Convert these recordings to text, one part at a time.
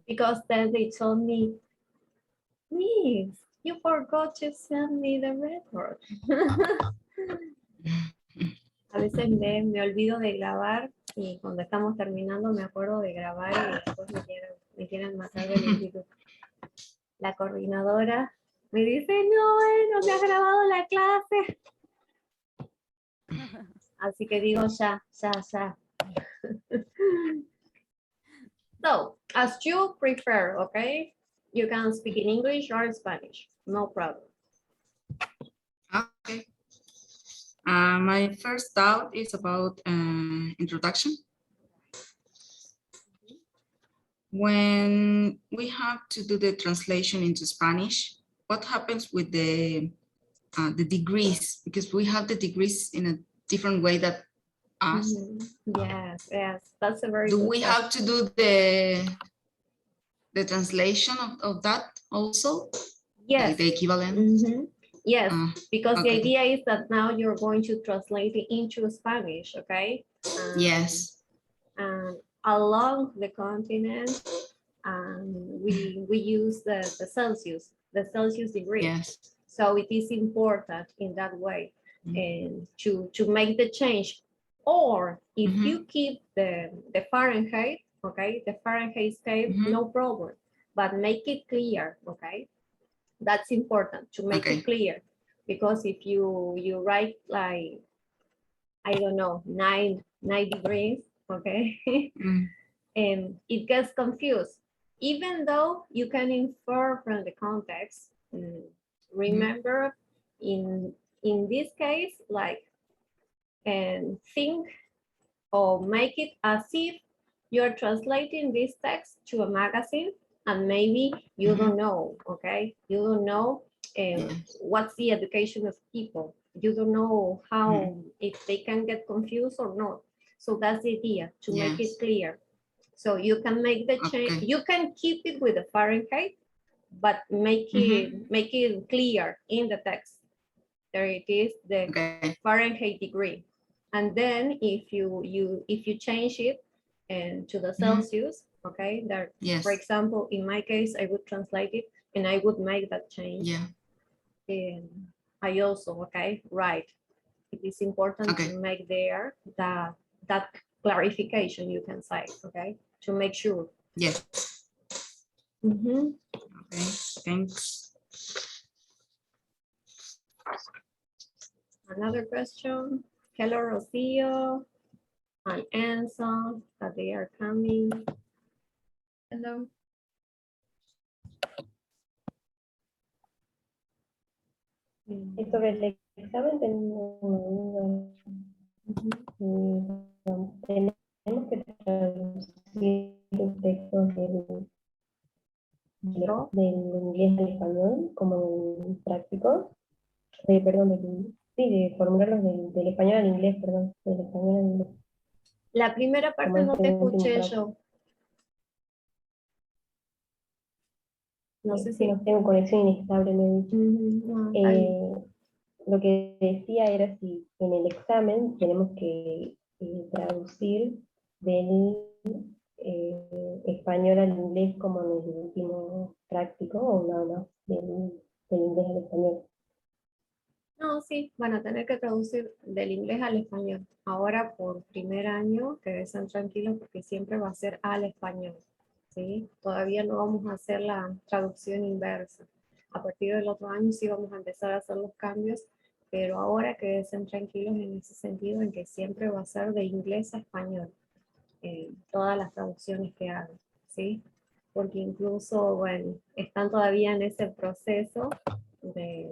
Because then they told me, Miss, you forgot to send me the report. A veces me olvido de grabar y cuando estamos terminando me acuerdo de grabar y después me quieren matar del instituto. La coordinadora me dice, no me has grabado la clase. Así que digo, ya. So, as you prefer, okay? You can speak in English or Spanish, no problem. Okay. My first doubt is about introduction. When we have to do the translation into Spanish, what happens with the degrees? Because we have the degrees in a different way that us. Yes, that's a very Do good we question. have to do the translation of that also? Yes. Like the equivalent? Yes, because the okay. idea is that now you're going to translate it into Spanish, okay? Yes. Along the continent, we use the Celsius degree. Yes. So it is important in that way and to make the change. Or if you keep the Fahrenheit, okay, the Fahrenheit scale, no problem, but make it clear, okay? That's important to make it clear, because if you write like, I don't know, 9 degrees, okay, and it gets confused, even though you can infer from the context. Remember, in this case, like, and think or make it as if you're translating this text to a magazine, and maybe you don't know, okay? You don't know what's the education of people. You don't know how, if they can get confused or not. So that's the idea, to make it clear. So you can make the change. You can keep it with the Fahrenheit, but make it clear in the text. There it is, the Fahrenheit degree. And then if you change it and to the Celsius, okay, there, for example, in my case, I would translate it and I would make that change. And I also, right. It is important to make there that clarification, you can say, okay, to make sure. Yes. Okay, thanks. Another question. Hello, Rocio and Enzo, that they are coming. Hello. Y sobre el examen tenemos que traducir los textos del inglés al español como práctico. Perdón, de formularlos del español al inglés, perdón, del español al inglés. La primera parte no te escuché yo. No sé si no tengo conexión inestable, me he dicho. Lo que decía era si en el examen tenemos que traducir del español al inglés como en el último práctico, o nada más del inglés al español. No, sí, van a tener que traducir del inglés al español. Ahora por primer año, que estén tranquilos porque siempre va a ser al español, ¿sí? Todavía no vamos a hacer la traducción inversa. A partir del otro año sí vamos a empezar a hacer los cambios, pero ahora que estén tranquilos en ese sentido, en que siempre va a ser de inglés a español, todas las traducciones que hagan, ¿sí? Porque incluso, bueno, están todavía en ese proceso de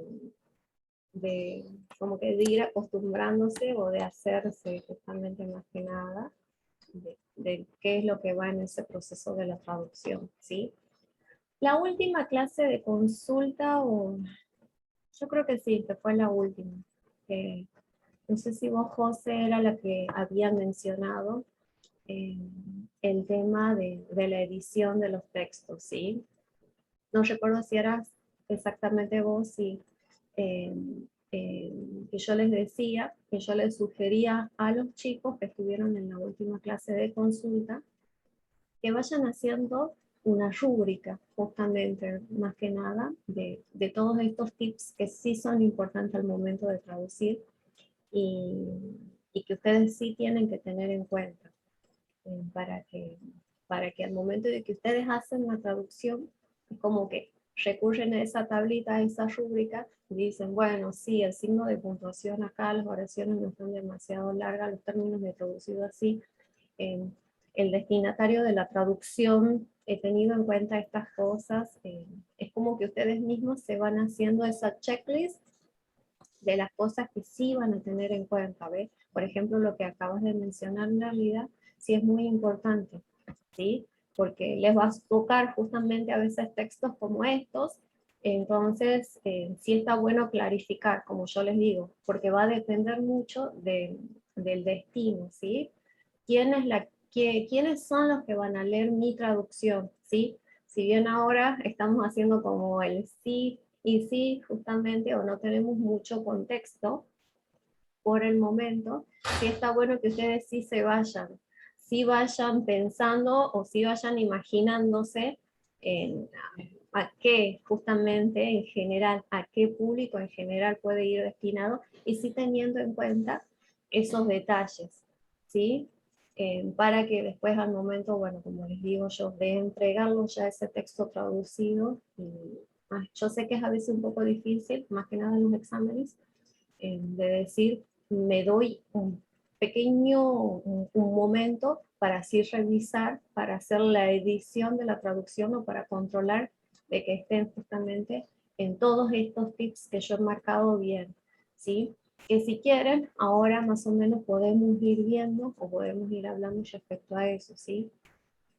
como que de ir acostumbrándose o de hacerse justamente más que nada de qué es lo que va en ese proceso de la traducción, ¿sí? La última clase de consulta, yo creo que sí, que fue la última. No sé si vos, José, era la que había mencionado el tema de la edición de los textos, ¿sí? No recuerdo si eras exactamente vos, sí. Que yo les decía, que yo les sugería a los chicos que estuvieron en la última clase de consulta, que vayan haciendo una rúbrica, justamente, más que nada, de todos estos tips que sí son importantes al momento de traducir y que ustedes sí tienen que tener en cuenta para que al momento de que ustedes hacen la traducción, es como que recurren a esa tablita, a esa rúbrica, y dicen, bueno, sí, el signo de puntuación acá, las oraciones no están demasiado largas, los términos he traducido así, el destinatario de la traducción, he tenido en cuenta estas cosas, es como que ustedes mismos se van haciendo esa checklist de las cosas que sí van a tener en cuenta, ¿ves? Por ejemplo, lo que acabas de mencionar en realidad, sí es muy importante, ¿sí? Porque les va a tocar justamente a veces textos como estos, entonces sí está bueno clarificar, como yo les digo, porque va a depender mucho del destino, ¿sí? ¿Quiénes son los que van a leer mi traducción? ¿Sí? Si bien ahora estamos haciendo como el sí y sí, justamente, o no tenemos mucho contexto por el momento, sí está bueno que ustedes sí vayan pensando o sí vayan imaginándose en a qué justamente en general, a qué público en general puede ir destinado y sí teniendo en cuenta esos detalles, ¿sí? Para que después al momento, bueno, como les digo yo, de entregarlo ya ese texto traducido, y yo sé que es a veces un poco difícil, más que nada en los exámenes, de decir, me doy un pequeño, un momento para así revisar, para hacer la edición de la traducción o para controlar de que estén justamente en todos estos tips que yo he marcado bien, ¿sí? Que si quieren, ahora más o menos podemos ir viendo o podemos ir hablando respecto a eso, ¿sí?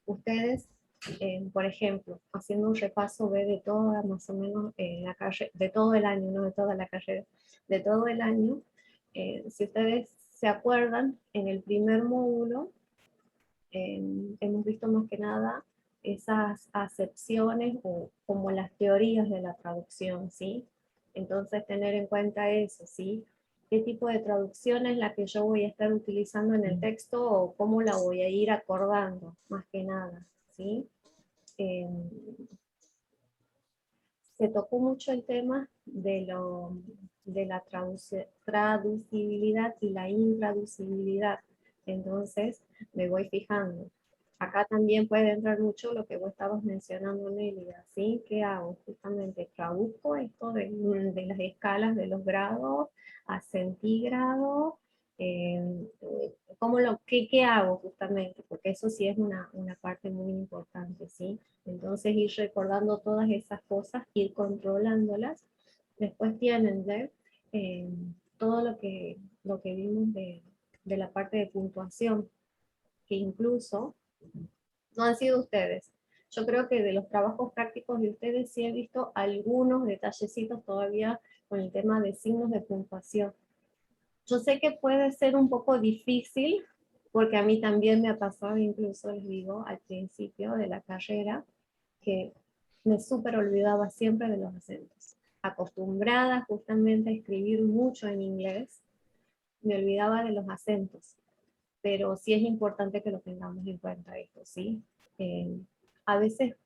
Ustedes, por ejemplo, haciendo un repaso de toda más o menos la carrera, de todo el año, no de toda la carrera, de todo el año, si ustedes se acuerdan, en el primer módulo hemos visto más que nada esas acepciones o como las teorías de la traducción, ¿sí? Entonces tener en cuenta eso, ¿sí? ¿Qué tipo de traducción es la que yo voy a estar utilizando en el texto o cómo la voy a ir acordando, más que nada, ¿sí? Eh, Se tocó mucho el tema de la traducibilidad y la intraducibilidad. Entonces, me voy fijando. Acá también puede entrar mucho lo que vos estabas mencionando, Nélida, ¿sí? ¿Qué hago? Justamente traduzco esto de las escalas de los grados a centígrados. eh, ¿Qué hago justamente? Porque eso sí es una parte muy importante, ¿sí? Entonces ir recordando todas esas cosas, ir controlándolas. Después tienen eh, todo lo que vimos de la parte de puntuación, que incluso no han sido ustedes. Yo creo que de los trabajos prácticos de ustedes sí he visto algunos detallecitos todavía con el tema de signos de puntuación. Yo sé que puede ser un poco difícil, porque a mí también me ha pasado, incluso les digo, al principio de la carrera, que me súper olvidaba siempre de los acentos. Acostumbrada justamente a escribir mucho en inglés, me olvidaba de los acentos, pero sí es importante que lo tengamos en cuenta esto, ¿sí? Eh, a veces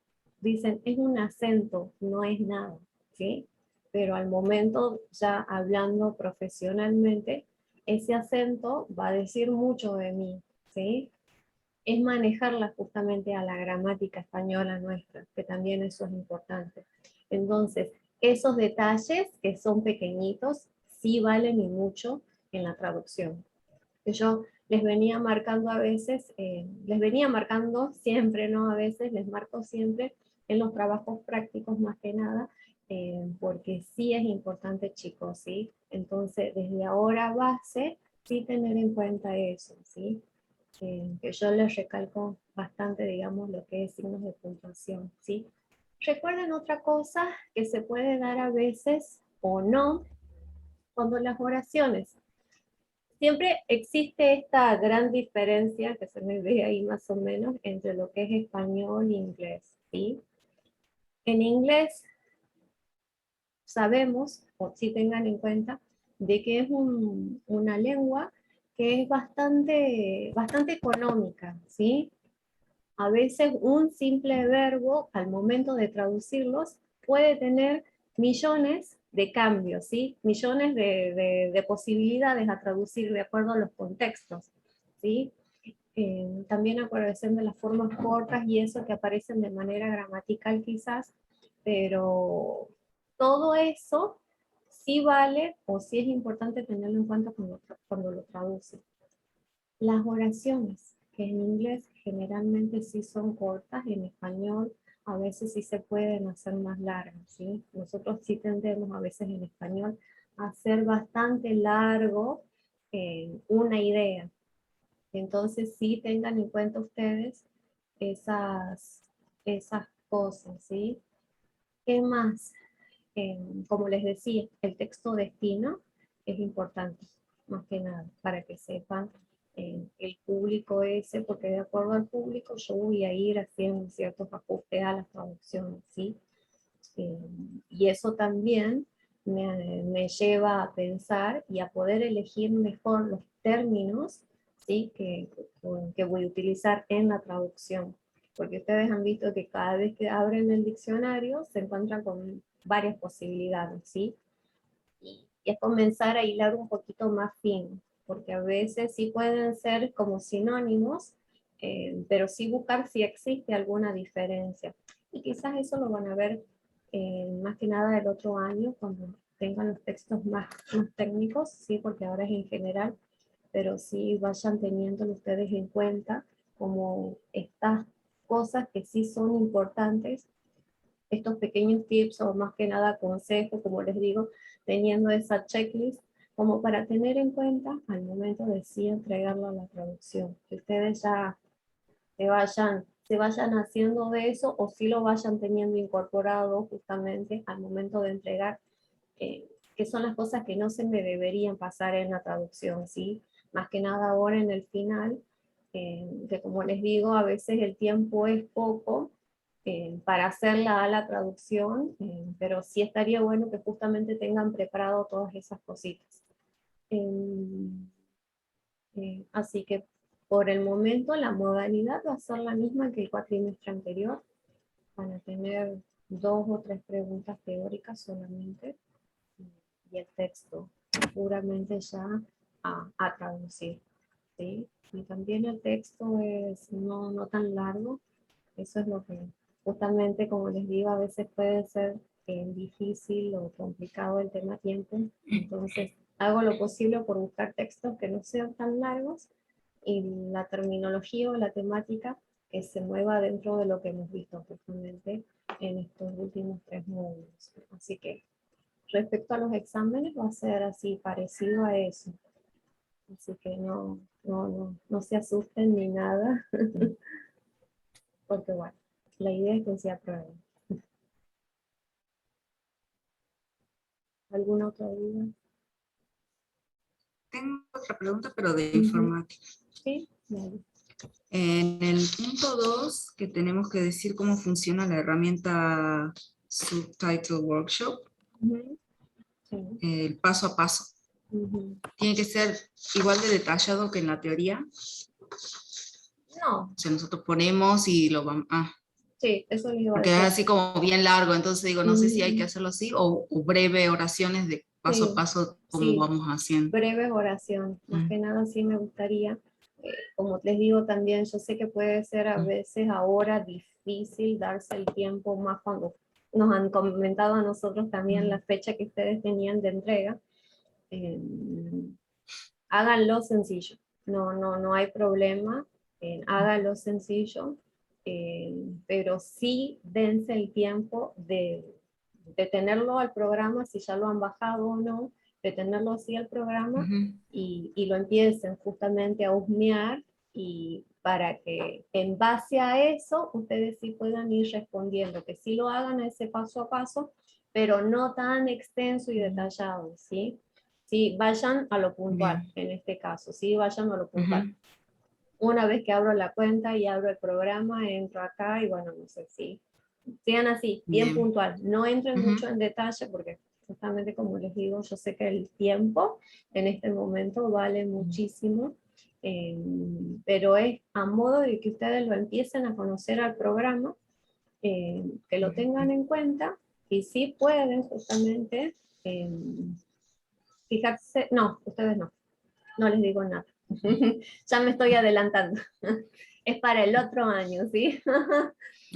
dicen, es un acento, no es nada, ¿sí? Pero al momento, ya hablando profesionalmente, ese acento va a decir mucho de mí, ¿sí? Es manejarla justamente a la gramática española nuestra, que también eso es importante. Entonces, esos detalles que son pequeñitos, sí valen y mucho en la traducción. Que yo les venía marcando a veces, les venía marcando siempre, ¿no? A veces les marco siempre en los trabajos prácticos más que nada, porque sí es importante, chicos, ¿sí? Entonces, desde ahora base, sí tener en cuenta eso, ¿sí? Que yo les recalco bastante, digamos, lo que es signos de puntuación, ¿sí? Recuerden otra cosa que se puede dar a veces o no, cuando las oraciones. Siempre existe esta gran diferencia, que se me ve ahí más o menos, entre lo que es español e inglés, ¿sí? En inglés sabemos, o si tengan en cuenta, de que es una lengua que es bastante económica, ¿sí? a veces un simple verbo, al momento de traducirlos, puede tener millones de cambios, ¿sí? Millones de posibilidades a traducir de acuerdo a los contextos, ¿sí? También acuérdense de las formas cortas y eso que aparecen de manera gramatical quizás, pero todo eso sí vale o sí es importante tenerlo en cuenta cuando lo traduce. Las oraciones, que en inglés generalmente sí son cortas, en español a veces sí se pueden hacer más largas, ¿sí? Nosotros sí tendemos a veces en español a hacer bastante largo una idea. Entonces sí tengan en cuenta ustedes esas cosas, ¿sí? ¿Qué más? Como les decía, el texto destino es importante, más que nada, para que sepan el público ese, porque de acuerdo al público yo voy a ir haciendo ciertos ajustes a las traducciones, ¿sí? Y eso también me lleva a pensar y a poder elegir mejor los términos, ¿sí? que voy a utilizar en la traducción. Porque ustedes han visto que cada vez que abren el diccionario se encuentran con varias posibilidades, ¿sí? Y es comenzar a hilar un poquito más fino, porque a veces sí pueden ser como sinónimos, pero sí buscar si existe alguna diferencia. Y quizás eso lo van a ver más que nada el otro año, cuando tengan los textos más técnicos, sí, porque ahora es en general, pero sí vayan teniéndolo ustedes en cuenta como estas cosas que sí son importantes, estos pequeños tips o más que nada consejos, como les digo, teniendo esa checklist como para tener en cuenta al momento de sí entregarlo a la traducción, que ustedes ya se vayan haciendo de eso o sí lo vayan teniendo incorporado justamente al momento de entregar, que son las cosas que no se me deberían pasar en la traducción, ¿sí? Más que nada ahora en el final, que como les digo, a veces el tiempo es poco para hacerla a la traducción, pero sí estaría bueno que justamente tengan preparado todas esas cositas. Así que por el momento la modalidad va a ser la misma que el cuatrimestre anterior. Van a tener 2 o 3 preguntas teóricas solamente y el texto puramente ya a traducir, ¿sí? Y también el texto es no tan largo, eso es lo que justamente, como les digo, a veces puede ser difícil o complicado el tema tiempo, entonces hago lo posible por buscar textos que no sean tan largos y la terminología o la temática que se mueva dentro de lo que hemos visto justamente en estos últimos 3 módulos. Así que respecto a los exámenes va a ser así, parecido a eso. Así que no se asusten ni nada, porque bueno, la idea es que se aprueben. ¿Alguna otra duda? Tengo otra pregunta, pero de Ujú. informática. Sí, vale. En el punto 2, que tenemos que decir cómo funciona la herramienta Subtitle Workshop, Ujú. Sí. el paso a paso. Ujú. Tiene que ser igual de detallado que en la teoría. No, O sea, nosotros ponemos y lo vamos... sí, eso les iba a porque es decir. así como bien largo, entonces digo, no sé si hay que Ujú. hacerlo así o breve oraciones de paso a Sí, paso como sí, vamos haciendo. breves oraciones. Más que nada sí me gustaría, como les digo también, yo sé que puede ser a veces ahora difícil darse el tiempo más cuando nos han comentado a nosotros también la fecha que ustedes tenían de entrega. Eh, Háganlo sencillo, no hay problema, háganlo sencillo, pero sí dense el tiempo de tenerlo al programa, si ya lo han bajado o no, de tenerlo así al programa y lo empiecen justamente a husmear y para que en base a eso ustedes sí puedan ir respondiendo, que sí lo hagan ese paso a paso, pero no tan extenso y detallado, ¿sí? Sí, vayan a lo puntual, Bien. en este caso, sí, vayan a lo puntual. Una vez que abro la cuenta y abro el programa, entro acá y bueno, no sé si sigan así, bien Bien. puntual. No entren mucho en detalle porque justamente como les digo, yo sé que el tiempo en este momento vale muchísimo pero es a modo de que ustedes lo empiecen a conocer al programa, que lo tengan en cuenta, y sí pueden justamente fijarse, no, ustedes no les digo nada, ya me estoy adelantando, es para el otro año, ¿sí?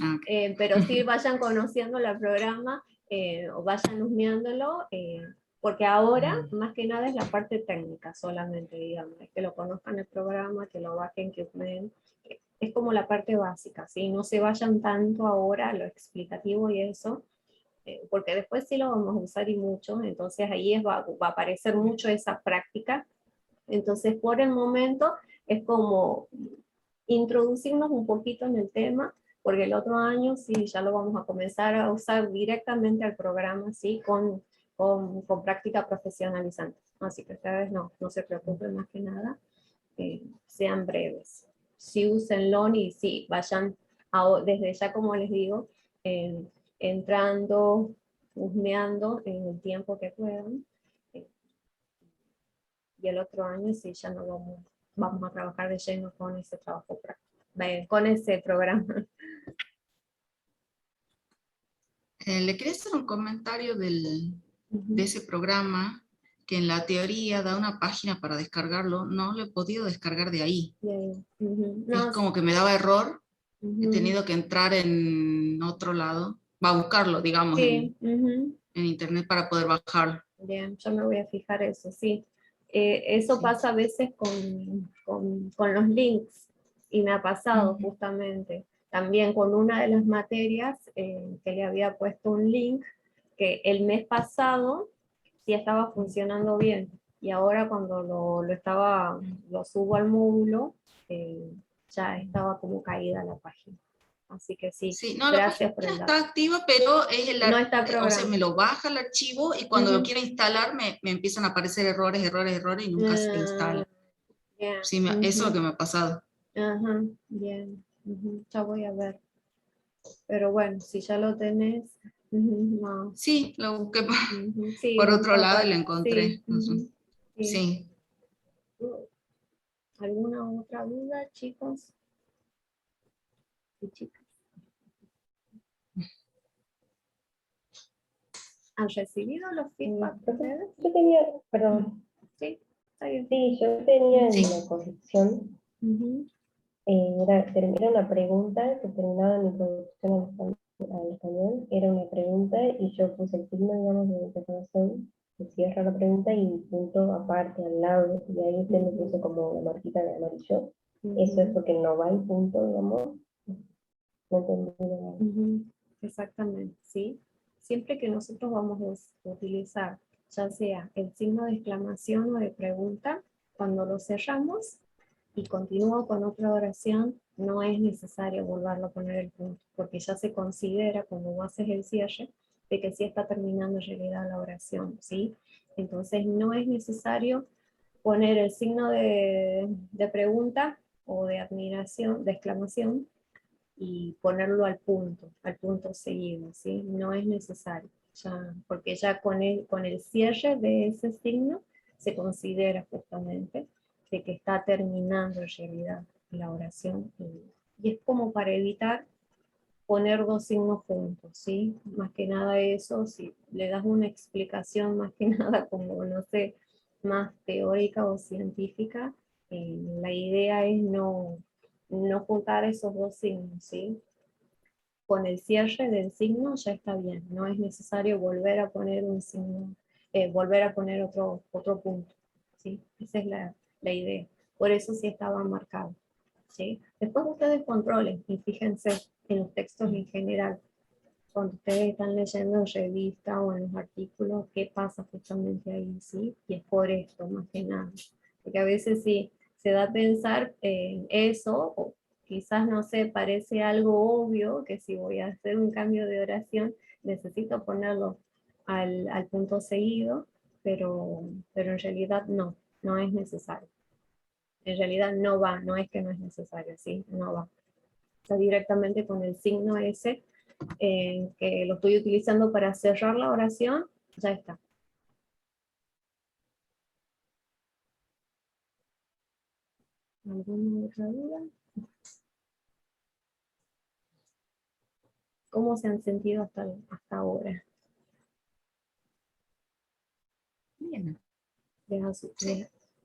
Ah, ok. Pero sí vayan conociendo el programa, o vayan husmeándolo, porque ahora más que nada es la parte técnica solamente, digamos, es que lo conozcan el programa, que lo bajen, que husmeen, es como la parte básica, ¿sí? No se vayan tanto ahora a lo explicativo y eso, porque después sí lo vamos a usar y mucho, entonces ahí va a aparecer mucho esa práctica. Entonces por el momento es como introducirnos un poquito en el tema, porque el otro año sí ya lo vamos a comenzar a usar directamente al programa, ¿sí? Con práctica profesionalizante. Así que ustedes no se preocupen más que nada, sean breves. Sí, úsenlo y sí, vayan desde ya, como les digo, entrando, husmeando en el tiempo que puedan. eh, y el otro año sí ya no vamos a trabajar de lleno con ese trabajo práctico, con ese programa. Le quería hacer un comentario de Ujú. ese programa que en la teoría da una página para descargarlo. No lo he podido descargar de ahí. Bien. Ujú. Es No, como que me daba error. He ujú. tenido que entrar en otro lado, va a buscarlo, digamos, Sí, ujú. en internet para poder bajarlo. Bien, yo me voy a fijar eso, sí. Eso Sí. pasa a veces con los links, y me ha pasado Ujú. justamente. También con una de las materias, que le había puesto un link, que el mes pasado sí estaba funcionando bien, y ahora cuando lo subo al módulo, ya estaba como caída la página. Así que sí, Sí, no, la página gracias por el está dato. activa, pero es No está el o sea, programa. me lo baja el archivo y cuando lo Ujú. quiero instalar me empiezan a aparecer errores, errores, errores y nunca se Ah, instala. bien. Sí, eso es lo Ujú. que me ha pasado. Ajá, bien. Ujú. Ya voy a ver. Pero bueno, si ya lo tenés, ujú, no. Sí, lo busqué Ujú. Sí, por no otro lado y importa. lo Sí, encontré. ujú, sí. Sí. ¿Alguna otra duda, chicos y chicas? ¿Han recibido los feedback Entonces, ustedes? yo tenía, perdón, Sí, está bien. sí, yo tenía en Sí. la corrección, Ujú. era una pregunta que terminaba en introducción al español, era una pregunta y yo puse el signo, digamos, de interrogación, que cierra la pregunta y punto aparte al lado, y ahí usted me puso como la marquita de amarillo. Eso es Ujú. porque no va el punto, digamos, no entendí nada. Ujú. Exactamente, sí. Siempre que nosotros vamos a utilizar, ya sea el signo de exclamación o de pregunta, cuando lo cerramos y continúo con otra oración, no es necesario volverlo a poner el punto, porque ya se considera cuando vos haces el cierre de que sí está terminando en realidad la oración, ¿sí? Entonces no es necesario poner el signo de pregunta o de admiración, de exclamación, y ponerlo al punto seguido, ¿sí? No es necesario, ya, porque ya con el cierre de ese signo se considera justamente de que está terminando en realidad la oración, y es como para evitar poner dos signos juntos, ¿sí? Más que nada eso, si le das una explicación más que nada como, no sé, más teórica o científica, la idea es no juntar esos dos signos, ¿sí? Con el cierre del signo ya está bien, no es necesario volver a poner un signo, volver a poner otro punto, ¿sí? Esa es la idea. Por eso sí estaba marcado, ¿sí? Después ustedes controlen y fíjense en los textos en general, cuando ustedes están leyendo en revista o en los artículos, qué pasa justamente ahí, ¿sí? Y es por esto, más que nada. Porque a veces sí se da a pensar en eso, o quizás, no sé, parece algo obvio, que si voy a hacer un cambio de oración, necesito ponerlo al punto seguido, pero en realidad no es necesario. En realidad no va, no es que no es necesario, ¿sí? No va. Está directamente con el signo ese, que lo estoy utilizando para cerrar la oración, ya está. ¿Alguna otra duda? ¿Cómo se han sentido hasta ahora? Bien.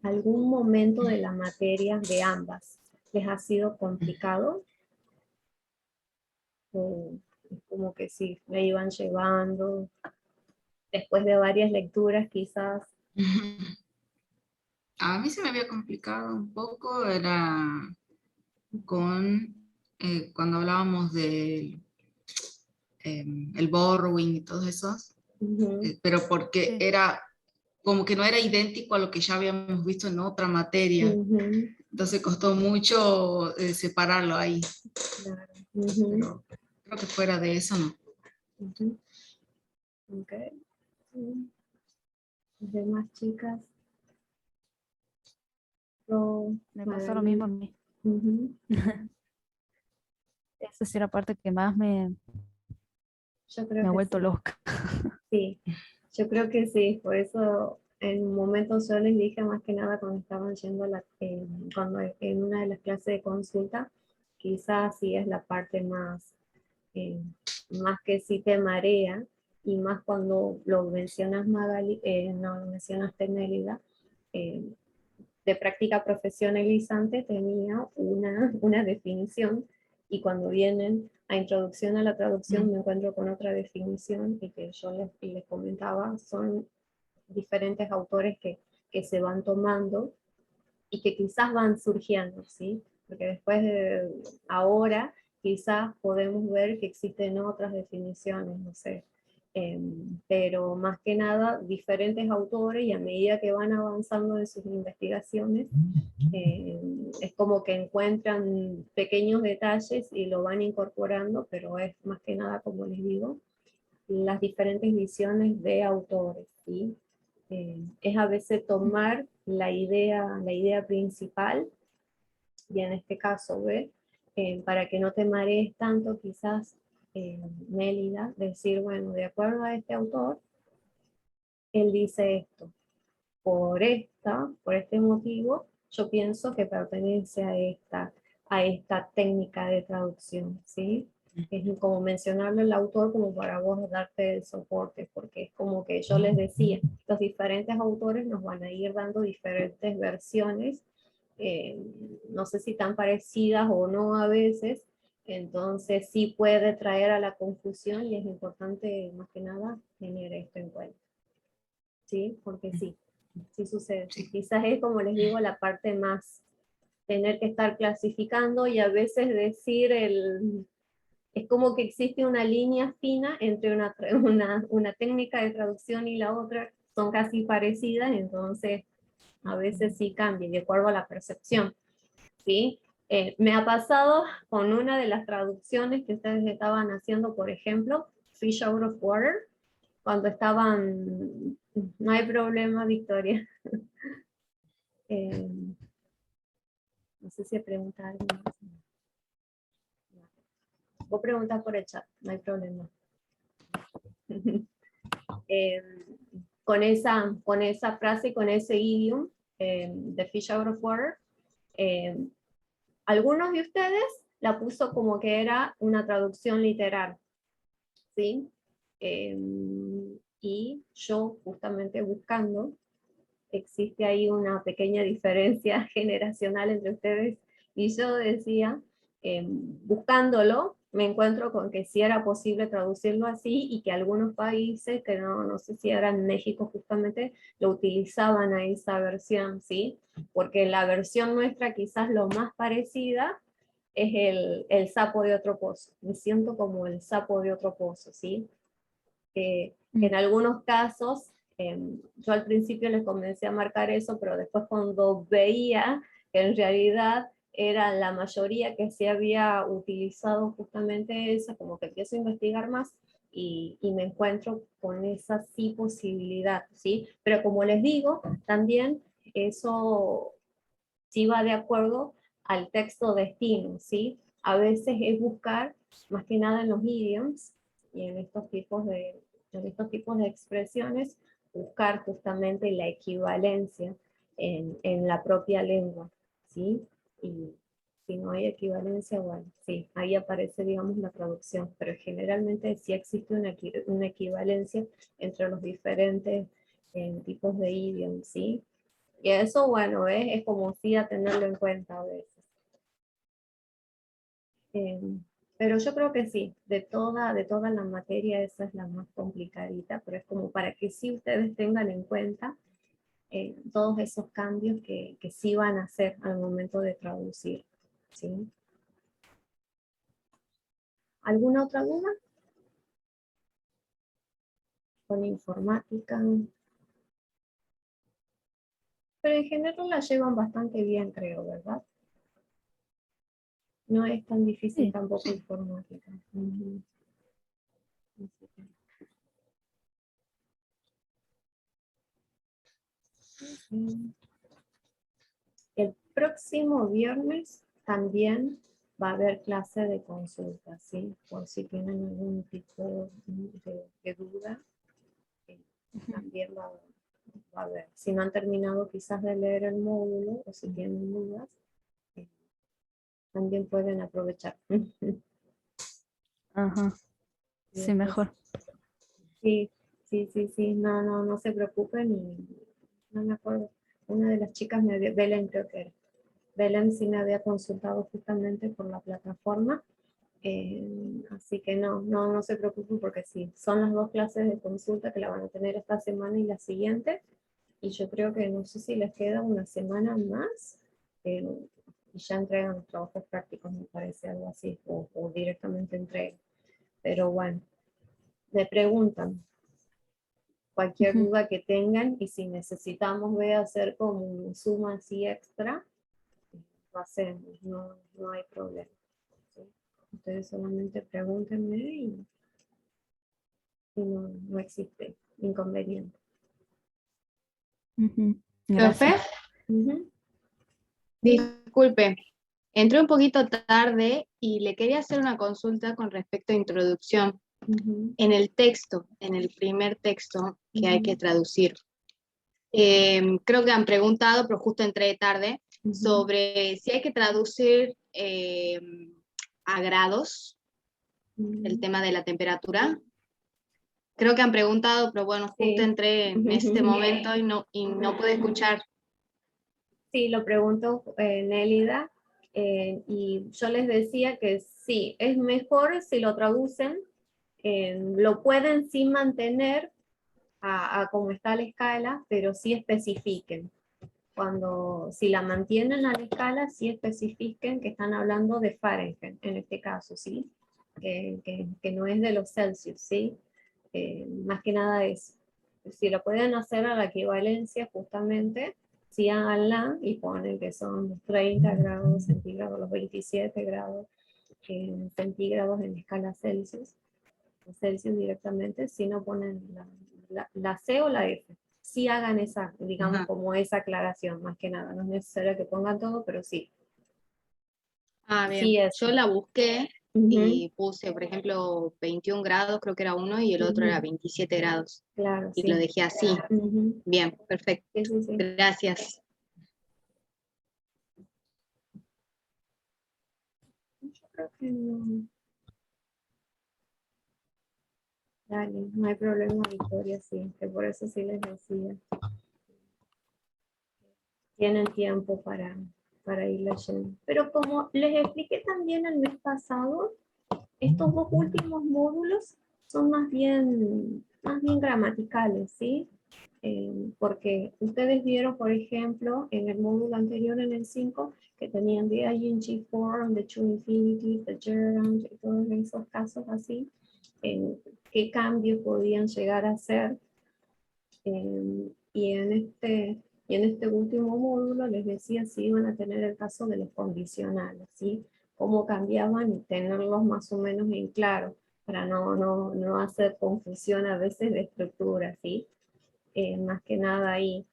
¿Algún momento de la materia de ambas les ha sido complicado? ¿O es como que sí, me iban llevando? Después de varias lecturas quizás. A mí se me había complicado un poco, era con cuando hablábamos del el borrowing y todos esos, Ujú, pero porque Sí. era como que no era idéntico a lo que ya habíamos visto en otra materia, ujú, entonces costó mucho separarlo ahí, claro, ujú, pero creo que fuera de eso no. ujú. Ok. Mm. Las demás chicas. Me pasó lo mismo a mí. Ujú. Esa sí era la parte que más me Yo creo ha que vuelto sí. loca. Sí, yo creo que sí, por eso en un momento yo les dije más que nada cuando estaban yendo cuando en una de las clases de consulta, quizás sí es la parte eh, más que sí te marea, y más cuando lo mencionas Magali, no lo mencionaste Nélida, eh, de práctica profesionalizante tenía una definición, y cuando vienen a introducción a la traducción me encuentro con otra definición, y que yo les comentaba, son diferentes autores que se van tomando y que quizás van surgiendo, ¿sí? Porque después de ahora quizás podemos ver que existen otras definiciones, no sé, pero más que nada diferentes autores, y a medida que van avanzando en sus investigaciones, es como que encuentran pequeños detalles y lo van incorporando, pero es más que nada, como les digo, las diferentes visiones de autores, ¿sí? Es a veces tomar la idea principal, y en este caso, ¿ve? Para que no te marees tanto, quizás, Mélida, decir, bueno, de acuerdo a este autor, él dice esto, por este motivo, yo pienso que pertenece a esta técnica de traducción, ¿sí? Es como mencionarlo el autor como para vos darte el soporte, porque es como que yo les decía, los diferentes autores nos van a ir dando diferentes versiones, no sé si tan parecidas o no a veces, entonces sí puede traer a la confusión, y es importante más que nada tener esto en cuenta, ¿sí? Porque sí sucede. Sí. Quizás es, como les digo, la parte más, tener que estar clasificando, y a veces decir es como que existe una línea fina entre una técnica de traducción y la otra, son casi parecidas, entonces a veces sí cambia de acuerdo a la percepción, ¿sí? Me ha pasado con una de las traducciones que ustedes estaban haciendo, por ejemplo, Fish Out of Water, cuando estaban, no hay problema, Victoria. No sé si pregunta alguien más. Vos preguntas por el chat, no hay problema. Eh, con esa frase, con ese idiom, de Fish Out of Water, algunos de ustedes la puso como que era una traducción literal, ¿sí? Y yo, justamente buscando, existe ahí una pequeña diferencia generacional entre ustedes y yo, decía, buscándolo, me encuentro con que sí era posible traducirlo así, y que algunos países, que no sé si eran México justamente, lo utilizaban a esa versión, ¿sí? Porque la versión nuestra quizás lo más parecida es el sapo de otro pozo. Me siento como el sapo de otro pozo, ¿sí? Que en algunos casos, yo al principio les comencé a marcar eso, pero después cuando veía que en realidad era la mayoría que se había utilizado justamente eso, como que empiezo a investigar más, y me encuentro con esa sí posibilidad, ¿sí? Pero como les digo, también eso sí va de acuerdo al texto destino, ¿sí? A veces es buscar, más que nada en los idioms y en estos tipos de expresiones, buscar justamente la equivalencia en la propia lengua, ¿sí? Y si no hay equivalencia, bueno, sí, ahí aparece, digamos, la traducción, pero generalmente sí existe una equivalencia entre los diferentes tipos de idiomas, ¿sí? Y eso, bueno, es como sí a tenerlo en cuenta a veces. Pero yo creo que sí, de toda la materia esa es la más complicadita, pero es como para que sí ustedes tengan en cuenta todos esos cambios que sí van a hacer al momento de traducir, ¿sí? ¿Alguna otra duda? Con informática. Pero en general la llevan bastante bien, creo, ¿verdad? No es tan difícil Sí. tampoco Sí. informática. Ujú. Ujú. El próximo viernes también va a haber clase de consulta, ¿sí? Por si tienen algún tipo de duda, también va a haber. Si no han terminado quizás de leer el módulo o si tienen dudas, eh, también pueden aprovechar. Ajá. Y Sí, después, mejor. sí, sí, no se preocupen y no me acuerdo. Una de las chicas, Belén creo que era. Belén sí me había consultado justamente por la plataforma. Así que no se preocupen porque sí, son las dos clases de consulta que la van a tener esta semana y la siguiente. Y yo creo que no sé si les queda una semana más y ya entregan los trabajos prácticos, me parece algo así, o directamente entregan. Pero bueno, me preguntan cualquier Ujú. duda que tengan y si necesitamos hacer como un suma así extra, lo hacemos, no hay problema. ¿Sí? Ustedes solamente pregúntenme y no existe inconveniente. Ujú. Profe, Gracias. Ujú. disculpe, entré un poquito tarde y le quería hacer una consulta con respecto a introducción. Ujú. En el texto, en el primer texto que hay que Ujú. traducir, creo que han preguntado, pero justo entré tarde, Ujú. sobre si hay que traducir a grados, el Ujú. tema de la temperatura. Creo que han preguntado, pero bueno, justo Sí. entré en este momento y no pude escuchar. Sí, lo pregunto Nélida, y yo les decía que sí, es mejor si lo traducen, lo pueden sí mantener a como está la escala, pero sí especifiquen. Si la mantienen a la escala, sí especifiquen que están hablando de Fahrenheit, en este caso, ¿sí? Que no es de los Celsius, ¿sí? Más que nada es, si lo pueden hacer a la equivalencia justamente, sí háganla y ponen que son los 30 grados centígrados, los 27 grados centígrados en escala Celsius, directamente, si no ponen la C o la F. Sí hagan esa, digamos, Ajá. como esa aclaración, más que nada. No es necesario que pongan todo, pero sí. Ah, bien. Sí, Yo eso. la busqué Ujú, y puse, por ejemplo, 21 grados, creo que era uno, y el otro era ujú. 27 grados. Claro, Y lo sí. dejé así. Ujú. Bien, perfecto. Sí. Gracias. Yo creo que no. Dale, no hay problema, Victoria, sí. Que por eso sí les decía. Tienen tiempo para ir leyendo. Pero como les expliqué también el mes pasado, estos dos últimos módulos son más bien gramaticales, ¿sí? Porque ustedes vieron, por ejemplo, en el módulo anterior, en el 5, que tenían the ing form, the true infinitive, the gerund, y todos esos casos así, qué cambios podían llegar a ser. Y en este último módulo les decía si iban a tener el caso de los condicionales, ¿sí? Cómo cambiaban y tenerlos más o menos en claro, para no hacer confusión a veces de estructura, ¿sí? Más que nada ahí.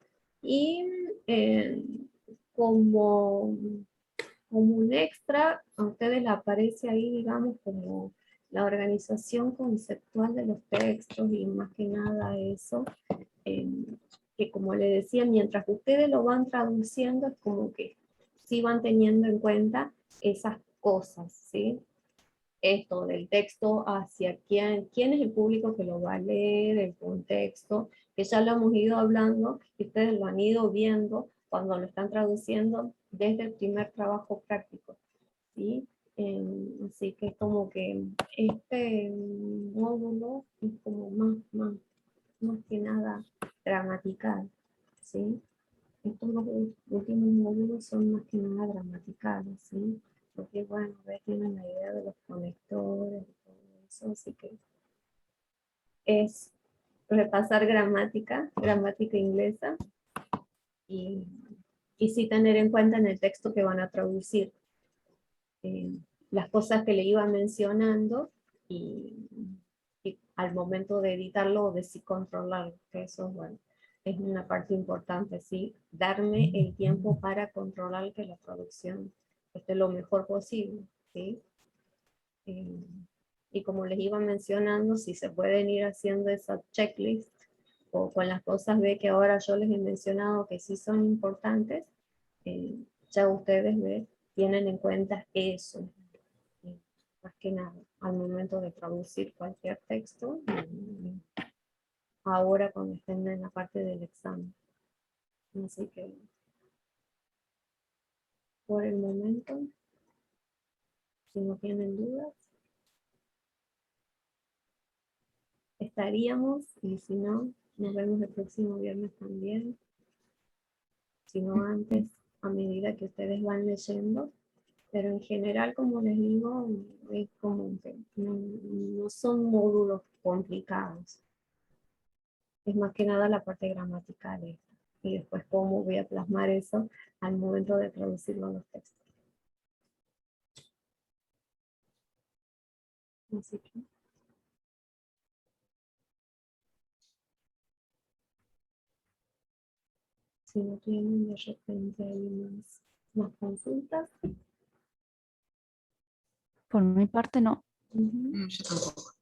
Y eh, como, como un extra, a ustedes les aparece ahí, digamos, como la organización conceptual de los textos y más que nada eso, que como le decía, mientras ustedes lo van traduciendo, es como que sí van teniendo en cuenta esas cosas, ¿sí? Esto del texto hacia quién es el público que lo va a leer, el contexto, que ya lo hemos ido hablando y ustedes lo han ido viendo cuando lo están traduciendo desde el primer trabajo práctico, ¿sí? Así que como que este módulo es como más que nada gramatical, ¿sí? Estos dos últimos módulos son más que nada gramaticales, ¿sí? Porque bueno, ya tienen la idea de los conectores y todo eso, así que es repasar gramática inglesa, y, y sí tener en cuenta en el texto que van a traducir las cosas que le iba mencionando, y al momento de editarlo o de sí controlarlo, que eso, bueno, es una parte importante, ¿sí? Darme el tiempo para controlar que la traducción esté lo mejor posible, ¿sí? Y como les iba mencionando, si se pueden ir haciendo esa checklist, o con las cosas B que ahora yo les he mencionado que sí son importantes, ya ustedes tienen en cuenta eso, más que nada, al momento de traducir cualquier texto, ahora cuando estén en la parte del examen. Así que, por el momento, si no tienen dudas, estaríamos, y si no, nos vemos el próximo viernes también. Si no antes, a medida que ustedes van leyendo, pero en general, como les digo, es como que no son módulos complicados. Es más que nada la parte gramatical esta, y después cómo voy a plasmar eso al momento de traducirlo a los textos. Así que, si no tienen de repente ahí más consultas. Por mi parte no. Yo tampoco.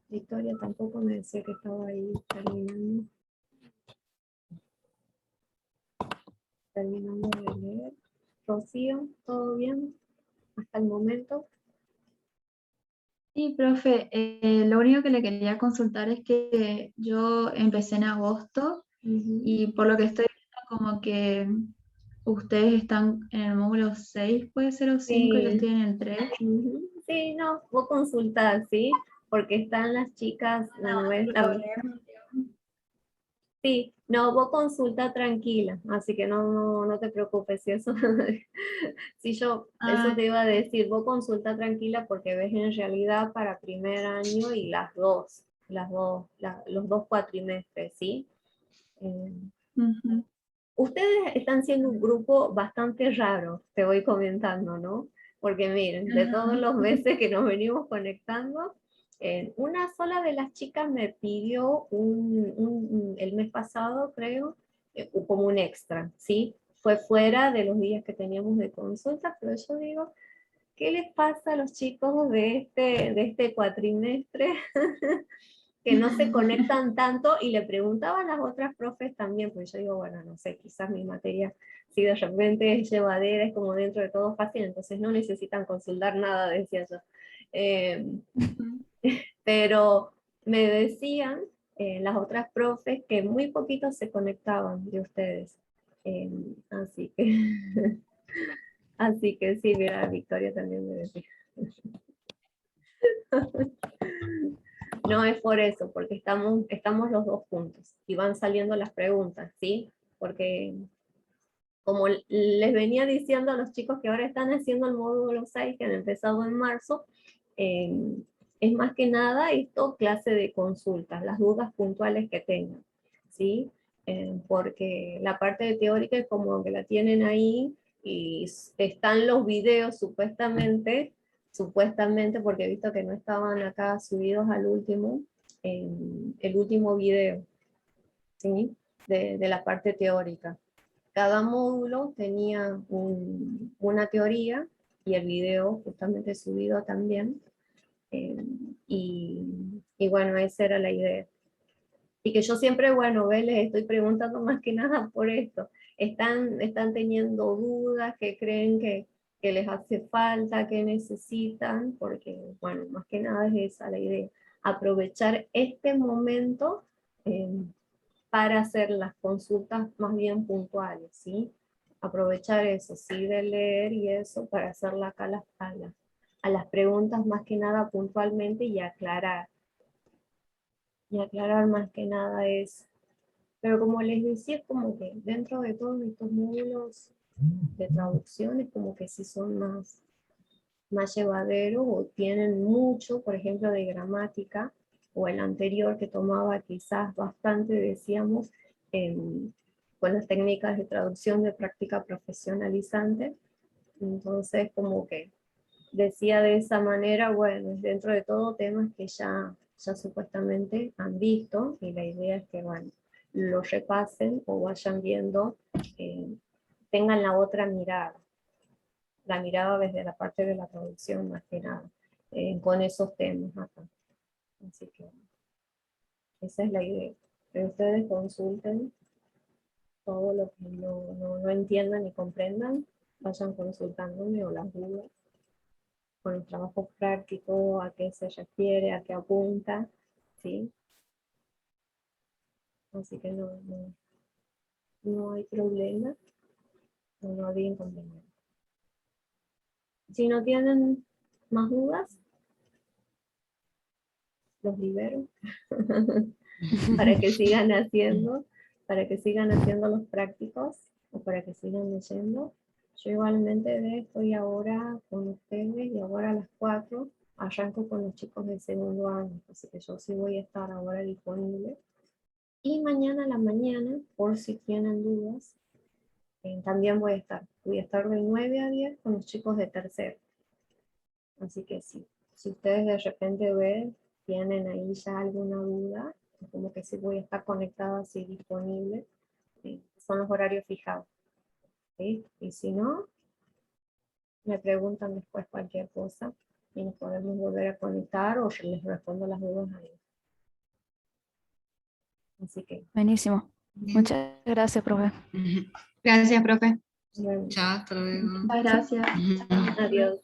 Victoria tampoco me decía que estaba ahí terminando de leer. Rocío, ¿todo bien hasta el momento? Sí, profe, lo único que le quería consultar es que yo empecé en agosto y por lo que estoy viendo como que ustedes están en el módulo 6, puede ser, o 5, y yo Sí. estoy en el 3. Sí, no, vos consultás, ¿sí? Porque están las chicas, sí, no, vos consulta tranquila, así que no te preocupes, si eso, si yo, eso te iba a decir, vos consulta tranquila porque ves en realidad para primer año y los dos cuatrimestres, ¿sí? Ustedes están siendo un grupo bastante raro, te voy comentando, ¿no? Porque miren, de todos los meses que nos venimos conectando, una sola de las chicas me pidió el mes pasado, creo, como un extra, ¿sí? Fue fuera de los días que teníamos de consulta, pero yo digo, ¿qué les pasa a los chicos de este cuatrimestre? Que no se conectan tanto, y le preguntaba a las otras profes también, pues yo digo, bueno, no sé, quizás mi materia, si de repente es llevadera, es como dentro de todo fácil, entonces no necesitan consultar nada, decía yo. Pero me decían las otras profes que muy poquitos se conectaban de ustedes. Así que, así que sí, mira, Victoria también me decía. No es por eso, porque estamos los dos juntos y van saliendo las preguntas, ¿sí? Porque como les venía diciendo a los chicos que ahora están haciendo el módulo 6, que han empezado en marzo, es más que nada esto, clase de consultas, las dudas puntuales que tengan, ¿sí? Porque la parte teórica es como que la tienen ahí y están los videos supuestamente, porque he visto que no estaban acá subidos al último, el último video, ¿sí? De la parte teórica. Cada módulo tenía una teoría y el video justamente subido también. Y bueno, esa era la idea. Y que yo siempre, bueno, les estoy preguntando más que nada por esto. Están teniendo dudas, que creen que les hace falta, que necesitan, porque, bueno, más que nada es esa la idea. Aprovechar este momento para hacer las consultas más bien puntuales, ¿sí? Aprovechar eso, sí, de leer y eso, para hacerla acá a las preguntas más que nada puntualmente y aclarar. Y aclarar más que nada eso. Pero como les decía, es como que dentro de todos estos módulos de traducciones, como que sí son más llevaderos o tienen mucho, por ejemplo, de gramática, o el anterior que tomaba quizás bastante, decíamos, con las técnicas de traducción de práctica profesionalizante. Entonces, como que decía de esa manera, bueno, dentro de todo temas que ya supuestamente han visto, y la idea es que, bueno, lo repasen o vayan viendo, tengan la otra mirada, la mirada desde la parte de la traducción más que nada, con esos temas acá. Así que esa es la idea, que ustedes consulten todo lo que no entiendan y comprendan, vayan consultándome o las dudas con el trabajo práctico, a qué se refiere, a qué apunta, ¿sí? Así que no hay problema, no había inconveniente. Si no tienen más dudas, los libero para que sigan haciendo los prácticos o para que sigan leyendo. Yo igualmente estoy ahora con ustedes y ahora a las 4 arranco con los chicos del segundo año, así que yo sí voy a estar ahora disponible. Y mañana a la mañana, por si tienen dudas, también voy a estar de 9 a 10 con los chicos de tercero. Así que sí, si ustedes de repente tienen ahí ya alguna duda, como que sí voy a estar conectada así disponible, son los horarios fijados. ¿Sí? Y si no, me preguntan después cualquier cosa y nos podemos volver a conectar o les respondo las dudas ahí. Así que, Buenísimo. Bien. Muchas gracias, profe. Ujú. Gracias, profe. bueno, Chao, hasta luego. Muchas gracias. Ujú. Chao. adiós.